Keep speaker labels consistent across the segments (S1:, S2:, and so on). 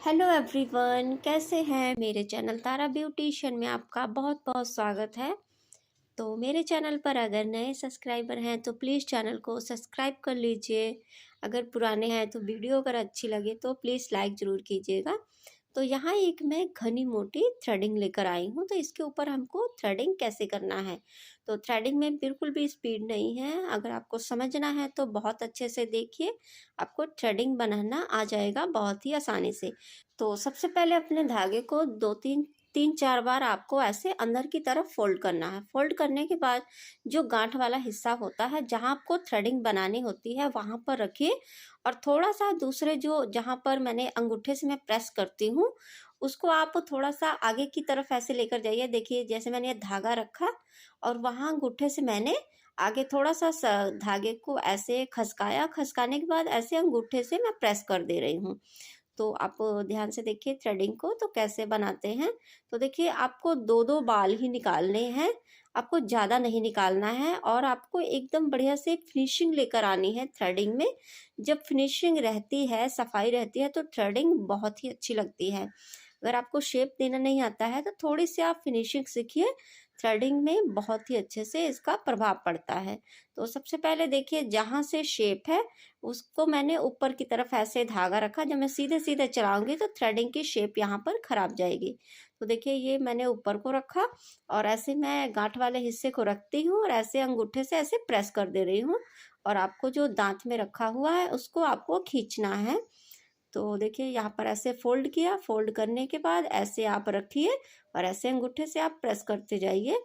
S1: Hello everyone, कैसे हैं। मेरे चैनल तारा ब्यूटीशियन में आपका बहुत बहुत स्वागत है। तो मेरे चैनल पर अगर नए सब्सक्राइबर हैं तो प्लीज़ चैनल को सब्सक्राइब कर लीजिए। अगर पुराने हैं तो वीडियो अगर अच्छी लगे तो प्लीज़ लाइक ज़रूर कीजिएगा। तो यहाँ एक मैं घनी मोटी थ्रेडिंग लेकर आई हूँ, तो इसके ऊपर हमको थ्रेडिंग कैसे करना है। तो थ्रेडिंग में बिल्कुल भी स्पीड नहीं है, अगर आपको समझना है तो बहुत अच्छे से देखिए, आपको थ्रेडिंग बनाना आ जाएगा बहुत ही आसानी से। तो सबसे पहले अपने धागे को दो तीन तीन चार बार आपको ऐसे अंदर की तरफ फोल्ड करना है। फोल्ड करने के बाद जो गांठ वाला हिस्सा होता है, जहां आपको थ्रेडिंग बनानी होती है, वहां पर रखिए और थोड़ा सा दूसरे जो जहां पर मैंने अंगूठे से मैं प्रेस करती हूँ उसको आप थोड़ा सा आगे की तरफ ऐसे लेकर जाइए। देखिए जैसे मैंने ये धागा रखा और वहां अंगूठे से मैंने आगे थोड़ा सा धागे को ऐसे खसकाया। खसकाने के बाद ऐसे अंगूठे से मैं प्रेस कर दे रही हूँ। तो आप ध्यान से देखिए थ्रेडिंग को तो कैसे बनाते हैं। तो देखिए आपको दो दो बाल ही निकालने हैं, आपको ज़्यादा नहीं निकालना है और आपको एकदम बढ़िया से फिनिशिंग लेकर आनी है थ्रेडिंग में। जब फिनिशिंग रहती है, सफाई रहती है, तो थ्रेडिंग बहुत ही अच्छी लगती है। अगर आपको शेप देना नहीं आता है तो थोड़ी सी आप फिनिशिंग सीखिए, थ्रेडिंग में बहुत ही अच्छे से इसका प्रभाव पड़ता है। तो सबसे पहले देखिए जहाँ से शेप है उसको मैंने ऊपर की तरफ ऐसे धागा रखा। जब मैं सीधे सीधे चलाऊंगी तो थ्रेडिंग की शेप यहाँ पर खराब जाएगी। तो देखिए ये मैंने ऊपर को रखा और ऐसे मैं गांठ वाले हिस्से को रखती हूँ और ऐसे अंगूठे से ऐसे प्रेस कर दे रही हूँ और आपको जो दांत में रखा हुआ है उसको आपको खींचना है। तो देखिए यहाँ पर ऐसे फोल्ड किया, फोल्ड करने के बाद ऐसे आप रखिए और ऐसे अंगूठे से आप प्रेस करते जाइए।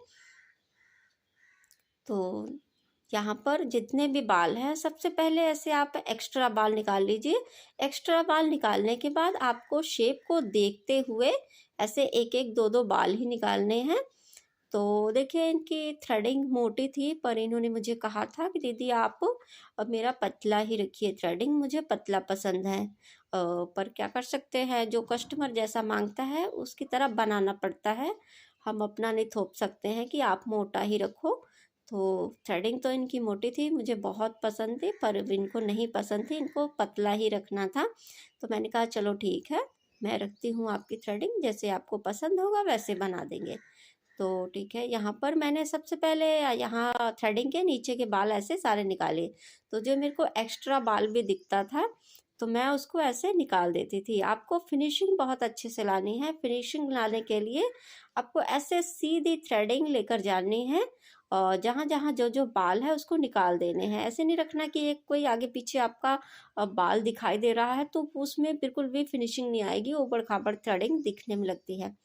S1: तो यहाँ पर जितने भी बाल हैं सबसे पहले ऐसे आप एक्स्ट्रा बाल निकाल लीजिए। एक्स्ट्रा बाल निकालने के बाद आपको शेप को देखते हुए ऐसे एक एक दो दो बाल ही निकालने हैं। तो देखिए इनकी थ्रेडिंग मोटी थी पर इन्होंने मुझे कहा था कि दीदी आप अब मेरा पतला ही रखिए, थ्रेडिंग मुझे पतला पसंद है। पर क्या कर सकते हैं, जो कस्टमर जैसा मांगता है उसकी तरह बनाना पड़ता है। हम अपना नहीं थोप सकते हैं कि आप मोटा ही रखो। तो थ्रेडिंग तो इनकी मोटी थी, मुझे बहुत पसंद थी, पर इनको नहीं पसंद थी, इनको पतला ही रखना था। तो मैंने कहा चलो ठीक है, मैं रखती हूँ आपकी थ्रेडिंग, जैसे आपको पसंद होगा वैसे बना देंगे। तो ठीक है, यहाँ पर मैंने सबसे पहले यहाँ थ्रेडिंग के नीचे के बाल ऐसे सारे निकाले। तो जो मेरे को एक्स्ट्रा बाल भी दिखता था तो मैं उसको ऐसे निकाल देती थी। आपको फिनिशिंग बहुत अच्छे से लानी है। फिनिशिंग लाने के लिए आपको ऐसे सीधी थ्रेडिंग लेकर जानी है और जहाँ जहाँ जो जो बाल है उसको निकाल देने हैं। ऐसे नहीं रखना कि एक कोई आगे पीछे आपका बाल दिखाई दे रहा है तो उसमें बिल्कुल भी फिनिशिंग नहीं आएगी, ऊबड़ खाबड़ थ्रेडिंग दिखने में लगती है।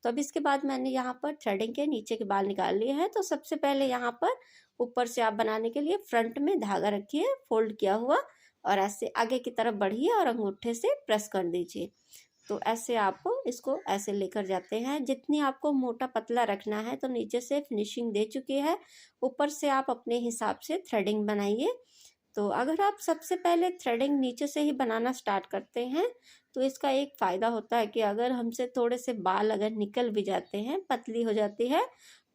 S1: तो अब इसके बाद मैंने यहाँ पर थ्रेडिंग के नीचे के बाल निकाल लिए हैं। तो सबसे पहले यहाँ पर ऊपर से आप बनाने के लिए फ्रंट में धागा रखिए फोल्ड किया हुआ और ऐसे आगे की तरफ बढ़िए और अंगूठे से प्रेस कर दीजिए। तो ऐसे आप इसको ऐसे लेकर जाते हैं। जितनी आपको मोटा पतला रखना है, तो नीचे से फिनिशिंग दे चुकी है, ऊपर से आप अपने हिसाब से थ्रेडिंग बनाइए। तो अगर आप सबसे पहले थ्रेडिंग नीचे से ही बनाना स्टार्ट करते हैं तो इसका एक फ़ायदा होता है कि अगर हमसे थोड़े से बाल अगर निकल भी जाते हैं, पतली हो जाती है,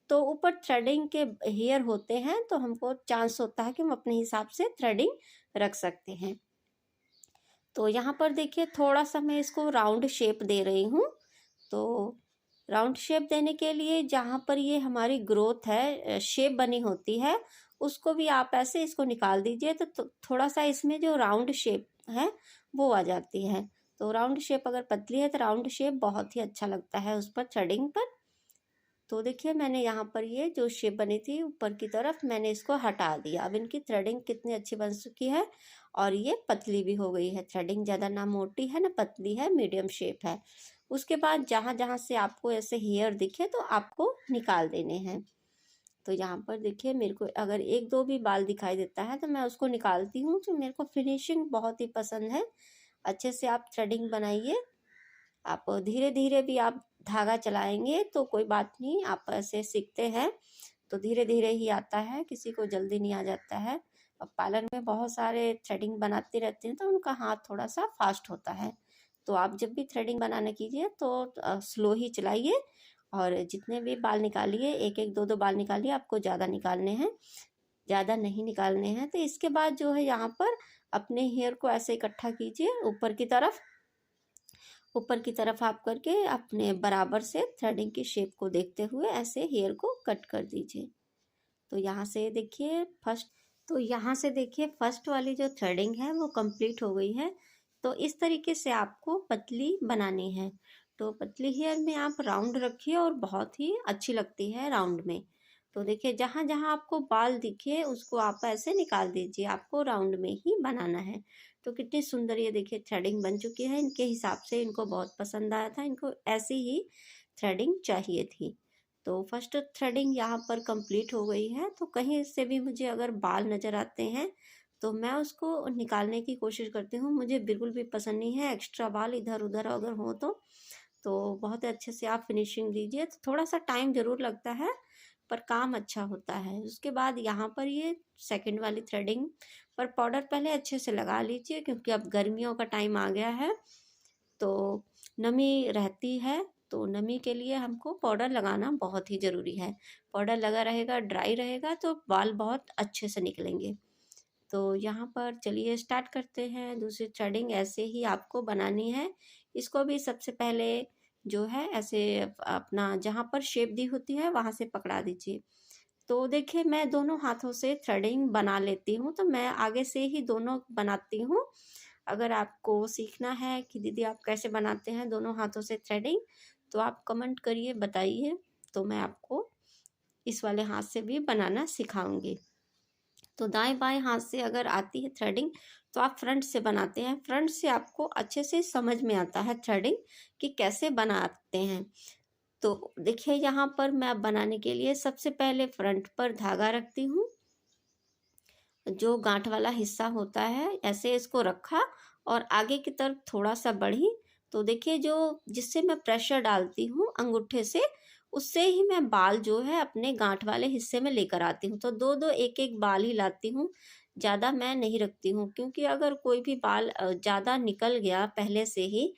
S1: तो ऊपर थ्रेडिंग के हेयर होते हैं तो हमको चांस होता है कि हम अपने हिसाब से थ्रेडिंग रख सकते हैं। तो यहाँ पर देखिए थोड़ा सा मैं इसको राउंड शेप दे रही हूँ। तो राउंड शेप देने के लिए जहाँ पर ये हमारी ग्रोथ है, शेप बनी होती है, उसको भी आप ऐसे इसको निकाल दीजिए तो थोड़ा सा इसमें जो राउंड शेप है वो आ जाती है। तो राउंड शेप अगर पतली है तो राउंड शेप बहुत ही अच्छा लगता है उस पर थ्रेडिंग पर। तो देखिए मैंने यहाँ पर ये जो शेप बनी थी ऊपर की तरफ मैंने इसको हटा दिया। अब इनकी थ्रेडिंग कितनी अच्छी बन चुकी है और ये पतली भी हो गई है। थ्रेडिंग ज़्यादा ना मोटी है ना पतली है, मीडियम शेप है। उसके बाद जहाँ जहाँ से आपको ऐसे हेयर दिखे तो आपको निकाल देने हैं। तो यहाँ पर देखिए मेरे को अगर एक दो भी बाल दिखाई देता है तो मैं उसको निकालती हूँ। तो मेरे को फिनिशिंग बहुत ही पसंद है। अच्छे से आप थ्रेडिंग बनाइए। आप धीरे धीरे भी आप धागा चलाएंगे तो कोई बात नहीं, आप ऐसे सीखते हैं तो धीरे धीरे ही आता है, किसी को जल्दी नहीं आ जाता है। अब पार्लर में बहुत सारे थ्रेडिंग बनाते रहते हैं तो उनका हाथ थोड़ा सा फास्ट होता है। तो आप जब भी थ्रेडिंग बनाना कीजिए तो स्लो ही चलाइए और जितने भी बाल निकालिए, एक एक दो दो बाल निकालिए, आपको ज़्यादा निकालने हैं, ज़्यादा नहीं निकालने हैं। तो इसके बाद जो है यहाँ पर अपने हेयर को ऐसे इकट्ठा कीजिए ऊपर की तरफ ऊपर की तरफ आप करके अपने बराबर से थ्रेडिंग की शेप को देखते हुए ऐसे हेयर को कट कर दीजिए। तो यहाँ से देखिए फर्स्ट वाली जो थ्रेडिंग है वो कंप्लीट हो गई है। तो इस तरीके से आपको पतली बनानी है। तो पतली हेयर में आप राउंड रखिए और बहुत ही अच्छी लगती है राउंड में। तो देखिए जहाँ जहाँ आपको बाल दिखे उसको आप ऐसे निकाल दीजिए, आपको राउंड में ही बनाना है। तो कितनी सुंदर ये देखिए थ्रेडिंग बन चुकी है। इनके हिसाब से इनको बहुत पसंद आया था, इनको ऐसी ही थ्रेडिंग चाहिए थी। तो फर्स्ट थ्रेडिंग यहाँ पर कंप्लीट हो गई है। तो कहीं से भी मुझे अगर बाल नज़र आते हैं तो मैं उसको निकालने की कोशिश करती हूँ। मुझे बिल्कुल भी पसंद नहीं है एक्स्ट्रा बाल इधर उधर अगर हो तो बहुत अच्छे से आप फिनिशिंग दीजिए। तो थोड़ा सा टाइम ज़रूर लगता है पर काम अच्छा होता है। उसके बाद यहाँ पर ये सेकंड वाली थ्रेडिंग पर पाउडर पहले अच्छे से लगा लीजिए, क्योंकि अब गर्मियों का टाइम आ गया है तो नमी रहती है। तो नमी के लिए हमको पाउडर लगाना बहुत ही ज़रूरी है। पाउडर लगा रहेगा, ड्राई रहेगा तो बाल बहुत अच्छे से निकलेंगे। तो यहाँ पर चलिए स्टार्ट करते हैं। दूसरी थ्रेडिंग ऐसे ही आपको बनानी है। इसको भी सबसे पहले जो है ऐसे अपना जहाँ पर शेप दी होती है वहाँ से पकड़ा दीजिए। तो देखिए मैं दोनों हाथों से थ्रेडिंग बना लेती हूँ, तो मैं आगे से ही दोनों बनाती हूँ। अगर आपको सीखना है कि दीदी आप कैसे बनाते हैं दोनों हाथों से थ्रेडिंग, तो आप कमेंट करिए, बताइए, तो मैं आपको इस वाले हाथ से भी बनाना सिखाऊंगी। तो दाएं बाएं हाथ से अगर आती है थ्रेडिंग तो आप फ्रंट से बनाते हैं। फ्रंट से आपको अच्छे से समझ में आता है थ्रेडिंग कि कैसे बनाते हैं। तो देखिए यहाँ पर मैं बनाने के लिए सबसे पहले फ्रंट पर धागा रखती हूँ। जो गांठ वाला हिस्सा होता है ऐसे इसको रखा और आगे की तरफ थोड़ा सा बढ़ी। तो देखिए जो जिससे मैं प्रेशर डालती हूँ अंगूठे से, उससे ही मैं बाल जो है अपने गांठ वाले हिस्से में लेकर आती हूँ। तो दो दो एक एक बाल ही लाती हूँ, ज़्यादा मैं नहीं रखती हूँ, क्योंकि अगर कोई भी बाल ज़्यादा निकल गया पहले से ही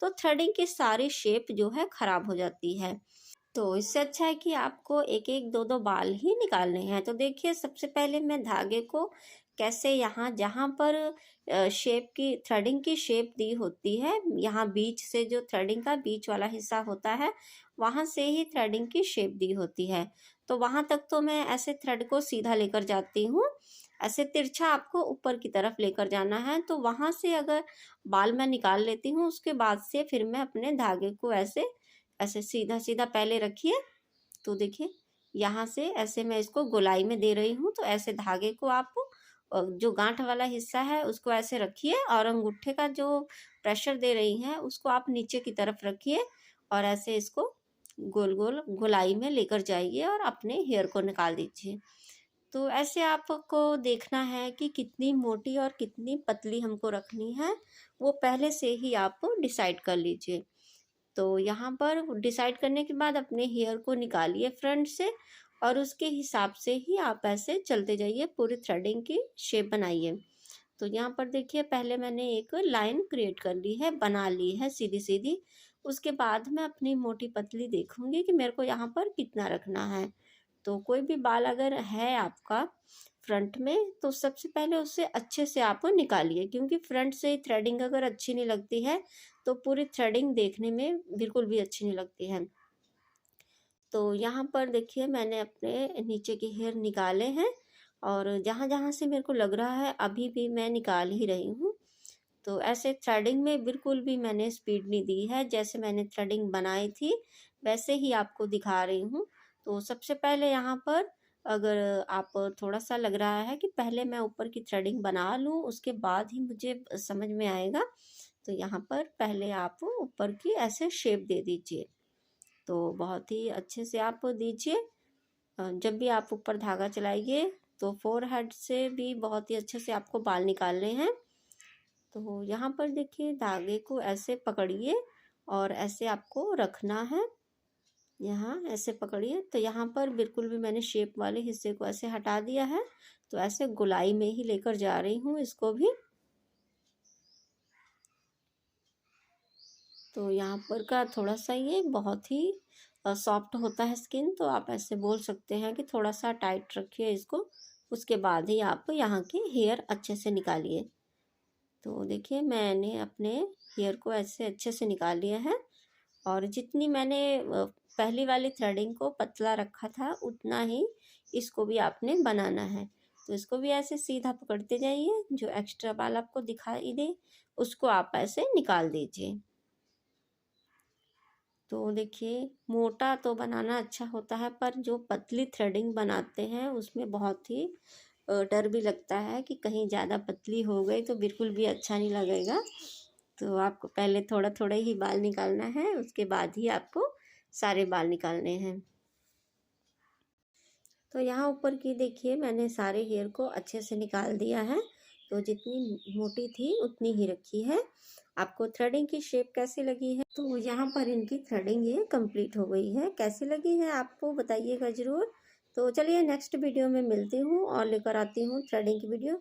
S1: तो थ्रेडिंग की सारी शेप जो है ख़राब हो जाती है। तो इससे अच्छा है कि आपको एक एक दो दो बाल ही निकालने हैं। तो देखिए सबसे पहले मैं धागे को कैसे यहाँ जहाँ पर शेप की थ्रेडिंग की शेप दी होती है, यहाँ बीच से जो थ्रेडिंग का बीच वाला हिस्सा होता है वहाँ से ही थ्रेडिंग की शेप दी होती है। तो वहाँ तक तो मैं ऐसे थ्रेड को सीधा लेकर जाती हूँ, ऐसे तिरछा आपको ऊपर की तरफ लेकर जाना है। तो वहाँ से अगर बाल मैं निकाल लेती हूँ उसके बाद से फिर मैं अपने धागे को ऐसे ऐसे सीधा सीधा पहले रखिए। तो देखिए यहाँ से ऐसे मैं इसको गोलाई में दे रही हूँ। तो ऐसे धागे को आप जो गांठ वाला हिस्सा है उसको ऐसे रखिए और अंगूठे का जो प्रेशर दे रही हैं उसको आप नीचे की तरफ रखिए और ऐसे इसको गोल गोल गोलाई में लेकर जाइए और अपने हेयर को निकाल दीजिए। तो ऐसे आपको देखना है कि कितनी मोटी और कितनी पतली हमको रखनी है, वो पहले से ही आप डिसाइड कर लीजिए। तो यहाँ पर डिसाइड करने के बाद अपने हेयर को निकालिए फ्रंट से और उसके हिसाब से ही आप ऐसे चलते जाइए, पूरी थ्रेडिंग की शेप बनाइए। तो यहाँ पर देखिए पहले मैंने एक लाइन क्रिएट कर ली है, बना ली है सीधी सीधी। उसके बाद मैं अपनी मोटी पतली देखूंगी कि मेरे को यहाँ पर कितना रखना है। तो कोई भी बाल अगर है आपका फ्रंट में तो सबसे पहले उससे अच्छे से आप निकालिए, क्योंकि फ्रंट से थ्रेडिंग अगर अच्छी नहीं लगती है तो पूरी थ्रेडिंग देखने में बिल्कुल भी अच्छी नहीं लगती है। तो यहाँ पर देखिए मैंने अपने नीचे के हेयर निकाले हैं और जहाँ जहाँ से मेरे को लग रहा है अभी भी मैं निकाल ही रही हूँ। तो ऐसे थ्रेडिंग में बिल्कुल भी मैंने स्पीड नहीं दी है, जैसे मैंने थ्रेडिंग बनाई थी वैसे ही आपको दिखा रही हूँ। तो सबसे पहले यहाँ पर अगर आप थोड़ा सा लग रहा है कि पहले मैं ऊपर की थ्रेडिंग बना लूँ उसके बाद ही मुझे समझ में आएगा, तो यहाँ पर पहले आप ऊपर की ऐसे शेप दे दीजिए। तो बहुत ही अच्छे से आप दीजिए। जब भी आप ऊपर धागा चलाइए तो फोरहेड से भी बहुत ही अच्छे से आपको बाल निकालने हैं। तो यहाँ पर देखिए धागे को ऐसे पकड़िए और ऐसे आपको रखना है। यहाँ ऐसे पकड़िए। तो यहाँ पर बिल्कुल भी मैंने शेप वाले हिस्से को ऐसे हटा दिया है। तो ऐसे गोलाई में ही लेकर जा रही हूँ इसको भी। तो यहाँ पर का थोड़ा सा ये बहुत ही सॉफ्ट होता है स्किन, तो आप ऐसे बोल सकते हैं कि थोड़ा सा टाइट रखिए इसको। उसके बाद ही आप यहाँ के हेयर अच्छे से निकालिए। तो देखिए मैंने अपने हेयर को ऐसे अच्छे से निकाल लिया है, और जितनी मैंने पहली वाली थ्रेडिंग को पतला रखा था उतना ही इसको भी आपने बनाना है। तो इसको भी ऐसे सीधा पकड़ते जाइए, जो एक्स्ट्रा बाल आपको दिखाई दे उसको आप ऐसे निकाल दीजिए। तो देखिए मोटा तो बनाना अच्छा होता है, पर जो पतली थ्रेडिंग बनाते हैं उसमें बहुत ही डर भी लगता है कि कहीं ज़्यादा पतली हो गई तो बिल्कुल भी अच्छा नहीं लगेगा। तो आपको पहले थोड़ा थोड़ा ही बाल निकालना है, उसके बाद ही आपको सारे बाल निकालने हैं। तो यहाँ ऊपर की देखिए मैंने सारे हेयर को अच्छे से निकाल दिया है। तो जितनी मोटी थी उतनी ही रखी है। आपको थ्रेडिंग की शेप कैसी लगी है? तो यहाँ पर इनकी थ्रेडिंग ये कंप्लीट हो गई है। कैसी लगी है आपको बताइएगा ज़रूर। तो चलिए नेक्स्ट वीडियो में मिलती हूँ और लेकर आती हूँ थ्रेडिंग की वीडियो।